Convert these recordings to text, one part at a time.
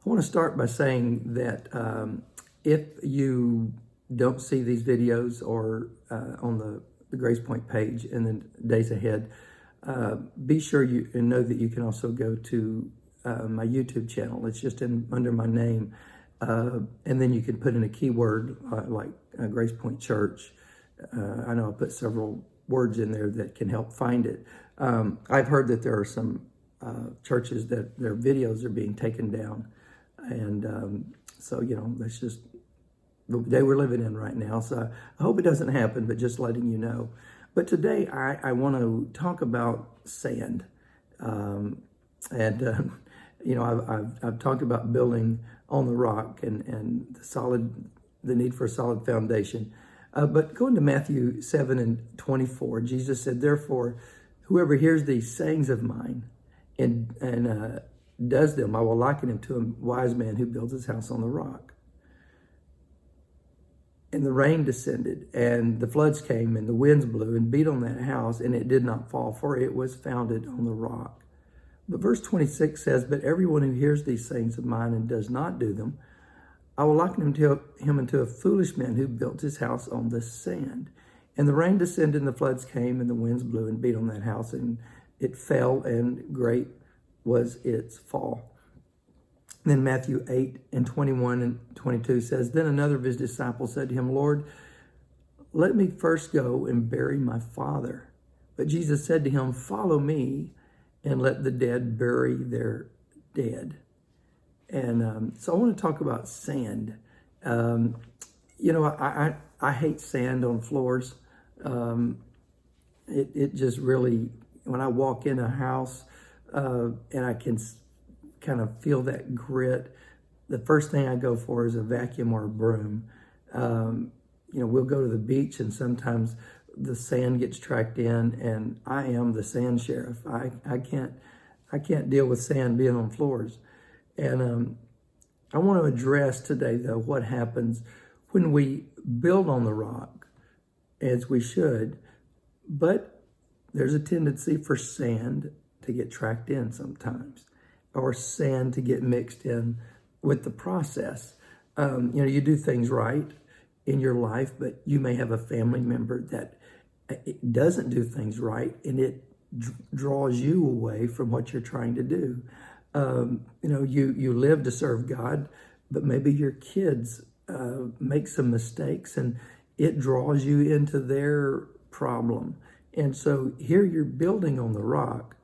I want to start by saying that if you don't see these videos or on the Grace Point page in the days ahead, be sure you know that you can also go to my YouTube channel. It's just under my name. And then you can put in a keyword like Grace Point Church. I know I put several words in there that can help find it. I've heard that there are some churches that their videos are being taken down. And so, that's just the day we're living in right now. So I hope it doesn't happen, but just letting you know. But today I want to talk about sand. I've talked about building on the rock and the need for a solid foundation. But going to Matthew 7:24, Jesus said, "Therefore, whoever hears these sayings of mine and does them, I will liken him to a wise man who builds his house on the rock. And the rain descended, and the floods came, and the winds blew and beat on that house, and it did not fall, for it was founded on the rock." But verse 26 says, "But everyone who hears these sayings of mine and does not do them, I will liken him unto a foolish man who built his house on the sand. And the rain descended, and the floods came, and the winds blew and beat on that house, and it fell, and great was its fall." Then Matthew 8:21 and 22 says, "Then another of his disciples said to him, Lord, let me first go and bury my father." But Jesus said to him, "Follow me, and let the dead bury their dead." And so I want to talk about sand. I hate sand on floors. It just really, when I walk in a house and I can kind of feel that grit, the first thing I go for is a vacuum or a broom. We'll go to the beach, and sometimes the sand gets tracked in, and I am the sand sheriff. I can't deal with sand being on floors. And I want to address today, though, what happens when we build on the rock, as we should, but there's a tendency for sand to get tracked in sometimes, or sand to get mixed in with the process. You do things right in your life, but you may have a family member that it doesn't do things right, and it draws you away from what you're trying to do. You live to serve God, but maybe your kids make some mistakes, and it draws you into their problem. And so here you're building on the rock,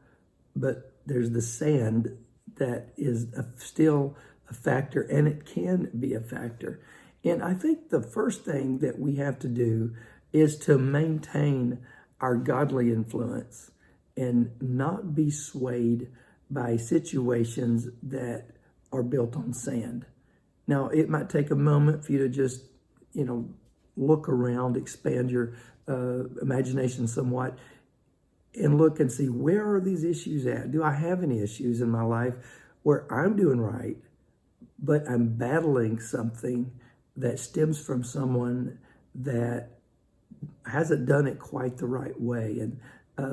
but there's the sand that is still a factor, and it can be a factor. And I think the first thing that we have to do is to maintain our godly influence and not be swayed by situations that are built on sand. Now, it might take a moment for you to just, look around, expand your imagination somewhat, and look and see, where are these issues at? Do I have any issues in my life where I'm doing right, but I'm battling something that stems from someone that hasn't done it quite the right way, and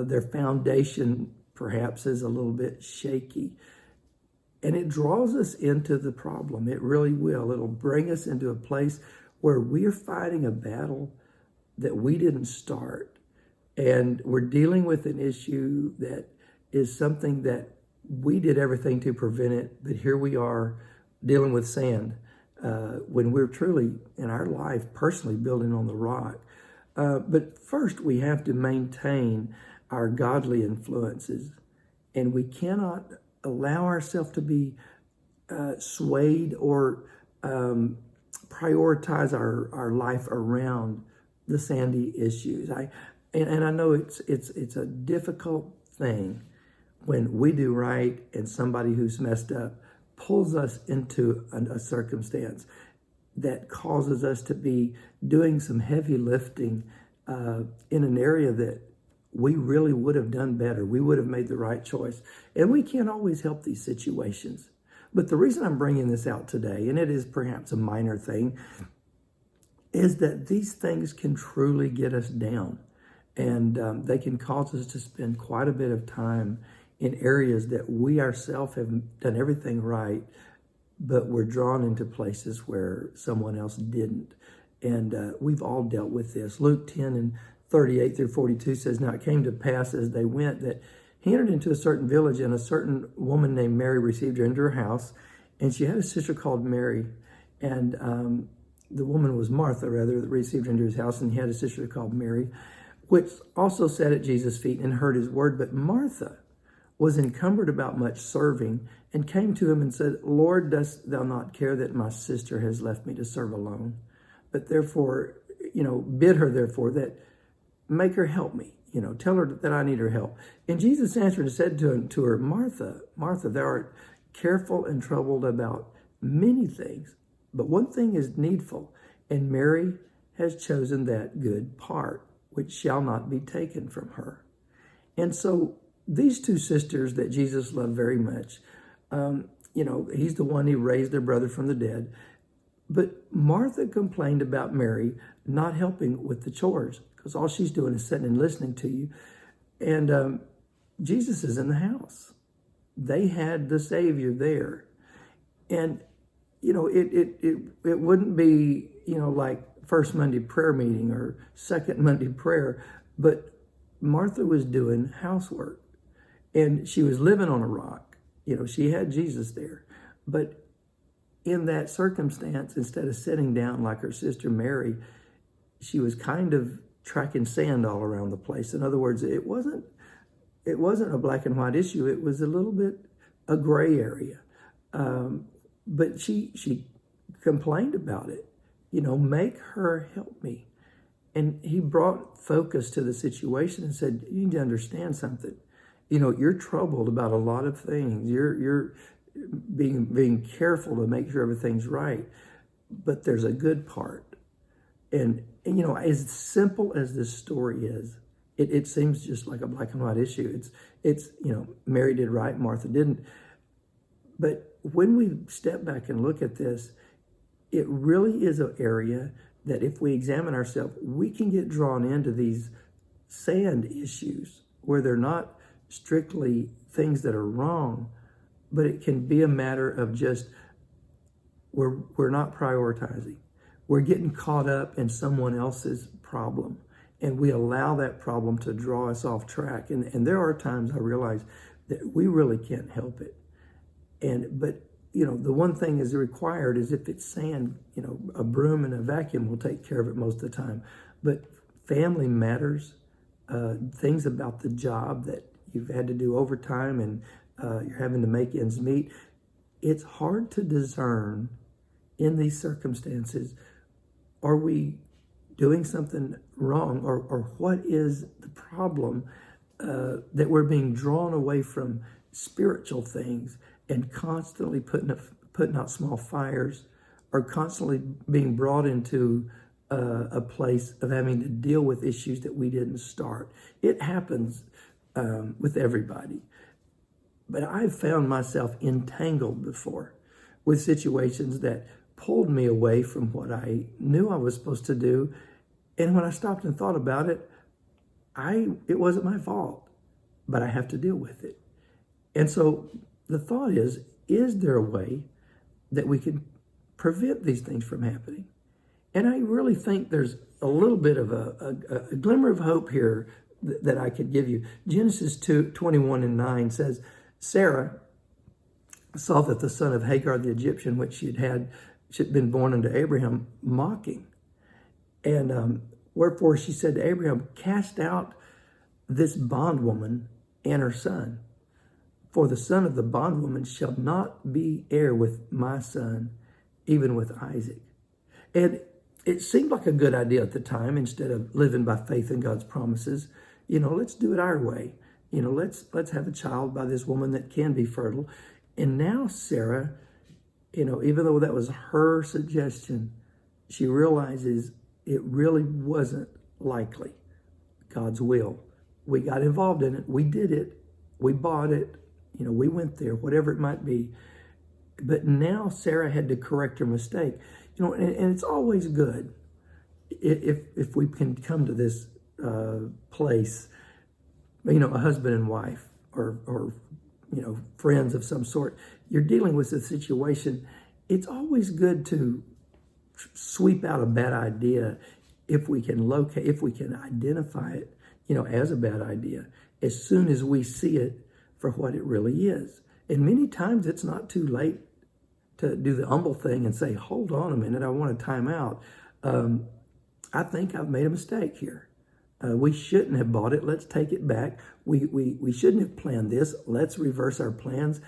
their foundation perhaps is a little bit shaky? And it draws us into the problem. It really will. It'll bring us into a place where we're fighting a battle that we didn't start. And we're dealing with an issue that is something that we did everything to prevent it, but here we are dealing with sand when we're truly, in our life, personally building on the rock. But first, we have to maintain our godly influences, and we cannot allow ourselves to be swayed or prioritize our life around the sandy issues. And I know it's a difficult thing when we do right and somebody who's messed up pulls us into a circumstance that causes us to be doing some heavy lifting in an area that we really would have done better. We would have made the right choice. And we can't always help these situations. But the reason I'm bringing this out today, and it is perhaps a minor thing, is that these things can truly get us down. And they can cause us to spend quite a bit of time in areas that we ourselves have done everything right, but we're drawn into places where someone else didn't. And we've all dealt with this. Luke 10:38-42 says, "Now it came to pass as they went that he entered into a certain village, and a certain woman named Mary received her into her house. And she had a sister called Mary, and the woman was Martha, rather, that received her into his house, and he had a sister called Mary, which also sat at Jesus' feet and heard his word. But Martha was encumbered about much serving, and came to him and said, Lord, dost thou not care that my sister has left me to serve alone? But therefore, bid her therefore that make her help me. Tell her that I need her help. And Jesus answered and said to her, Martha, Martha, thou art careful and troubled about many things, but one thing is needful, and Mary has chosen that good part, which shall not be taken from her." And so these two sisters that Jesus loved very much, he's the one who raised their brother from the dead. But Martha complained about Mary not helping with the chores, because all she's doing is sitting and listening to you. And Jesus is in the house. They had the Savior there. And, it wouldn't be, like first Monday prayer meeting or second Monday prayer, but Martha was doing housework, and she was living on a rock. She had Jesus there. But in that circumstance, instead of sitting down like her sister Mary, she was kind of tracking sand all around the place. In other words, it wasn't a black and white issue. It was a little bit a gray area. But she complained about it. Make her help me. And he brought focus to the situation and said, you need to understand something. You're troubled about a lot of things. You're being careful to make sure everything's right. But there's a good part. And as simple as this story is, it seems just like a black and white issue. It's Mary did right, Martha didn't. But when we step back and look at this, it really is an area that if we examine ourselves, we can get drawn into these sand issues where they're not strictly things that are wrong, but it can be a matter of just we're not prioritizing. We're getting caught up in someone else's problem, and we allow that problem to draw us off track. And there are times I realize that we really can't help it. But the one thing is required is if it's sand, a broom and a vacuum will take care of it most of the time. But family matters, things about the job that you've had to do overtime and you're having to make ends meet. It's hard to discern in these circumstances, are we doing something wrong, or what is the problem that we're being drawn away from spiritual things and constantly putting out small fires, or constantly being brought into a place of having to deal with issues that we didn't start. It happens with everybody. But I've found myself entangled before with situations that pulled me away from what I knew I was supposed to do. And when I stopped and thought about it, it wasn't my fault, but I have to deal with it. And so the thought is there a way that we can prevent these things from happening? And I really think there's a little bit of a glimmer of hope here that I could give you. Genesis 2:21-9 says, Sarah saw that the son of Hagar the Egyptian, which she had been born unto Abraham, mocking. And wherefore she said to Abraham, cast out this bondwoman and her son, for the son of the bondwoman shall not be heir with my son, even with Isaac. And it seemed like a good idea at the time. Instead of living by faith in God's promises, let's do it our way. Let's have a child by this woman that can be fertile. And now Sarah, even though that was her suggestion, she realizes it really wasn't likely God's will. We got involved in it. We did it. We bought it. We went there, whatever it might be. But now Sarah had to correct her mistake. And it's always good if we can come to this place, a husband and wife or friends of some sort. You're dealing with a situation it's always good to sweep out a bad idea if we can identify it, as a bad idea, as soon as we see it for what it really is. And many times it's not too late to do the humble thing and say, hold on a minute, I want to time out. I think I've made a mistake here. We shouldn't have bought it. Let's take it back. We shouldn't have planned this. Let's reverse our plans.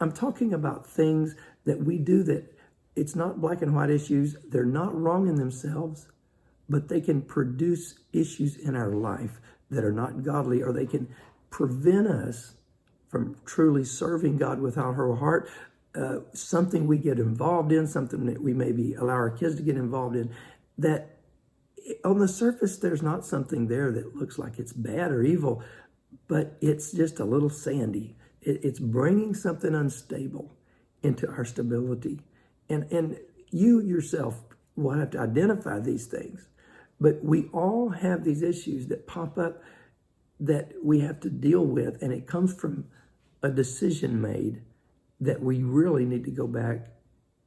I'm talking about things that we do that it's not black and white issues. They're not wrong in themselves, but they can produce issues in our life that are not godly, or they can prevent us from truly serving God with our whole heart. Something we get involved in, something that we maybe allow our kids to get involved in, that on the surface, there's not something there that looks like it's bad or evil, but it's just a little sandy. It's bringing something unstable into our stability. And you yourself will have to identify these things. But we all have these issues that pop up that we have to deal with, and it comes from a decision made that we really need to go back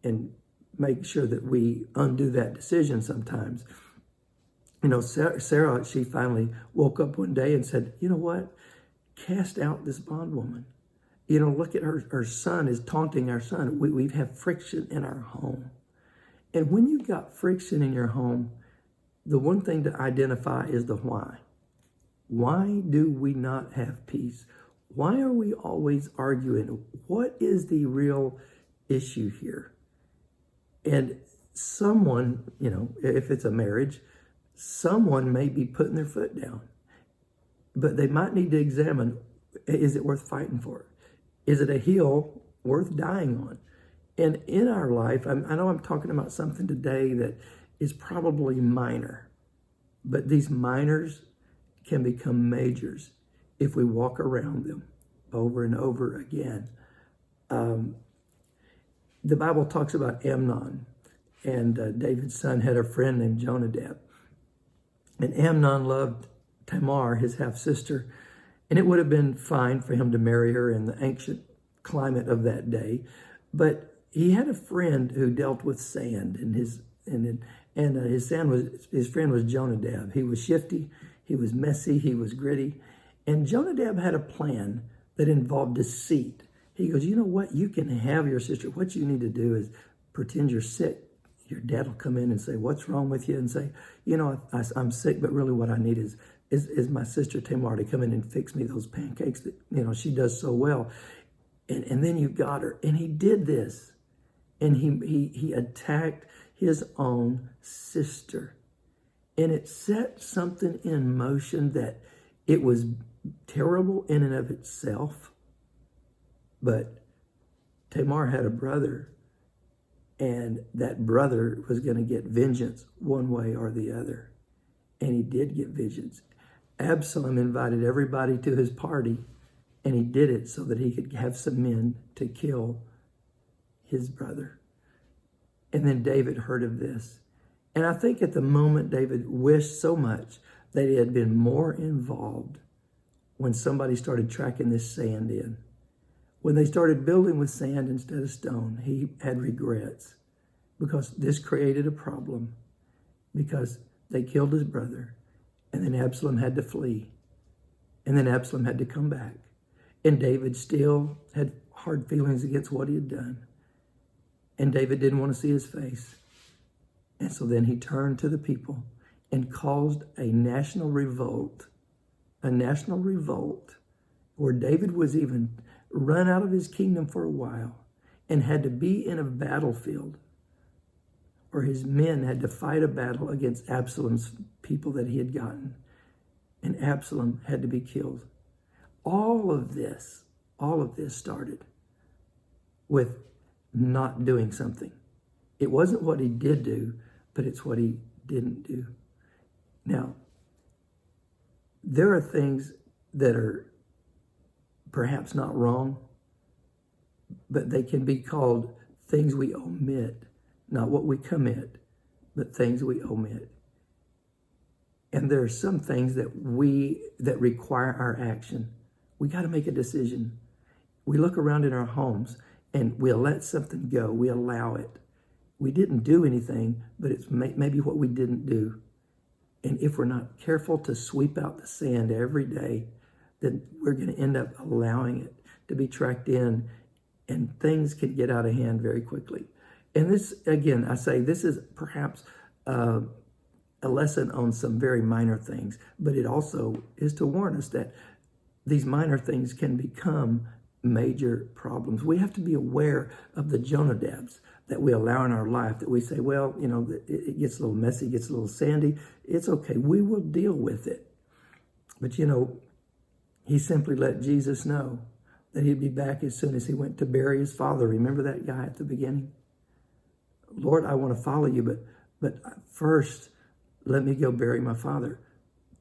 and make sure that we undo that decision sometimes. Sarah, she finally woke up one day and said, you know what? Cast out this bondwoman. Look at her son is taunting our son. We have friction in our home. And when you've got friction in your home, the one thing to identify is the why. Why do we not have peace? Why are we always arguing? What is the real issue here? And someone, if it's a marriage, someone may be putting their foot down. But they might need to examine, is it worth fighting for? Is it a hill worth dying on? And in our life, I know I'm talking about something today that is probably minor, but these minors can become majors if we walk around them over and over again. The Bible talks about Amnon, and David's son had a friend named Jonadab. And Amnon loved Tamar, his half-sister, and it would have been fine for him to marry her in the ancient climate of that day. But he had a friend who dealt with sand, and his friend was Jonadab. He was shifty, he was messy, he was gritty. And Jonadab had a plan that involved deceit. He goes, you know what? You can have your sister. What you need to do is pretend you're sick. Your dad will come in and say, what's wrong with you? And say, I'm sick, but really what I need is my sister Tamar to come in and fix me those pancakes that, she does so well. And then you got her. And he did this. And he attacked his own sister. And it set something in motion that it was terrible in and of itself. But Tamar had a brother, and that brother was going to get vengeance one way or the other. And he did get vengeance. Absalom invited everybody to his party, and he did it so that he could have some men to kill his brother. And then David heard of this. And I think at the moment, David wished so much that he had been more involved when somebody started tracking this sand in. When they started building with sand instead of stone, he had regrets because this created a problem, because they killed his brother, and then Absalom had to flee, and then Absalom had to come back. And David still had hard feelings against what he had done. And David didn't want to see his face. And so then he turned to the people and caused a national revolt where David was even run out of his kingdom for a while and had to be in a battlefield, or his men had to fight a battle against Absalom's people that he had gotten. And Absalom had to be killed. All of this started with not doing something. It wasn't what he did do, but it's what he didn't do. Now, there are things that are perhaps not wrong, but they can be called things we omit, not what we commit, but things we omit. And there are some things that require our action. We got to make a decision. We look around in our homes and we'll let something go. We allow it. We didn't do anything, but it's maybe what we didn't do. And if we're not careful to sweep out the sand every day, then we're going to end up allowing it to be tracked in, and things can get out of hand very quickly. And this, again, I say this is perhaps a lesson on some very minor things, but it also is to warn us that these minor things can become major problems. We have to be aware of the Jonadabs that we allow in our life, that we say, well, you know, it gets a little messy, it gets a little sandy. It's okay. We will deal with it. But, you know, he simply let Jesus know that he'd be back as soon as he went to bury his father. Remember that guy at the beginning? Lord, I want to follow you, but first, let me go bury my father.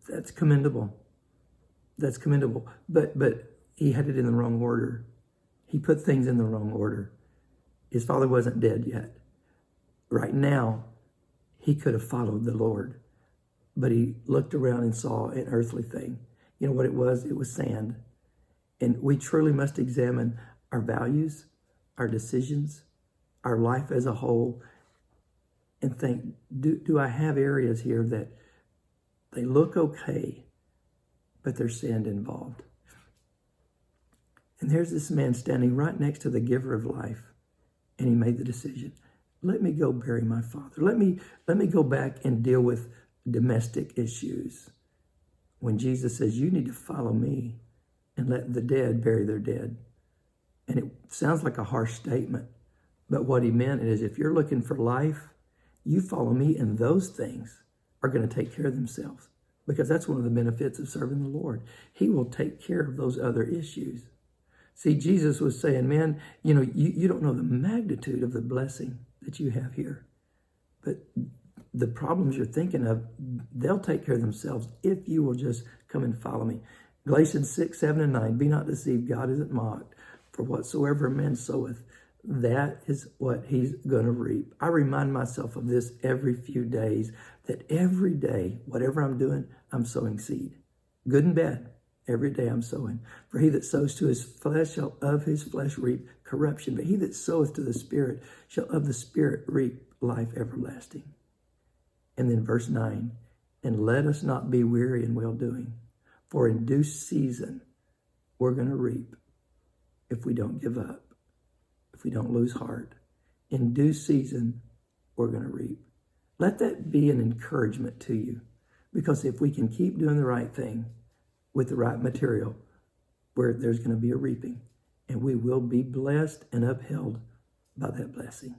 That's commendable. That's commendable. But he had it in the wrong order. He put things in the wrong order. His father wasn't dead yet. Right now, he could have followed the Lord, but he looked around and saw an earthly thing. You know what it was? It was sand. And we truly must examine our values, our decisions, our life as a whole, and think, do I have areas here that they look okay, but there's sand involved? And there's this man standing right next to the giver of life, and he made the decision, let me go bury my father. Let me go back and deal with domestic issues. When Jesus says, you need to follow me and let the dead bury their dead. And it sounds like a harsh statement, but what he meant is, if you're looking for life, you follow me, and those things are going to take care of themselves, because that's one of the benefits of serving the Lord. He will take care of those other issues. See, Jesus was saying, man, you know, you don't know the magnitude of the blessing that you have here. But the problems you're thinking of, they'll take care of themselves if you will just come and follow me. Galatians 6, 7, and 9, be not deceived, God isn't mocked. For whatsoever a man soweth, that is what he's going to reap. I remind myself of this every few days, that every day, whatever I'm doing, I'm sowing seed. Good and bad. Every day I'm sowing. For he that sows to his flesh shall of his flesh reap corruption. But he that soweth to the Spirit shall of the Spirit reap life everlasting. And then verse 9, and let us not be weary in well-doing, for in due season we're going to reap if we don't give up, if we don't lose heart. In due season we're going to reap. Let that be an encouragement to you, because if we can keep doing the right thing with the right material, where there's going to be a reaping, and we will be blessed and upheld by that blessing.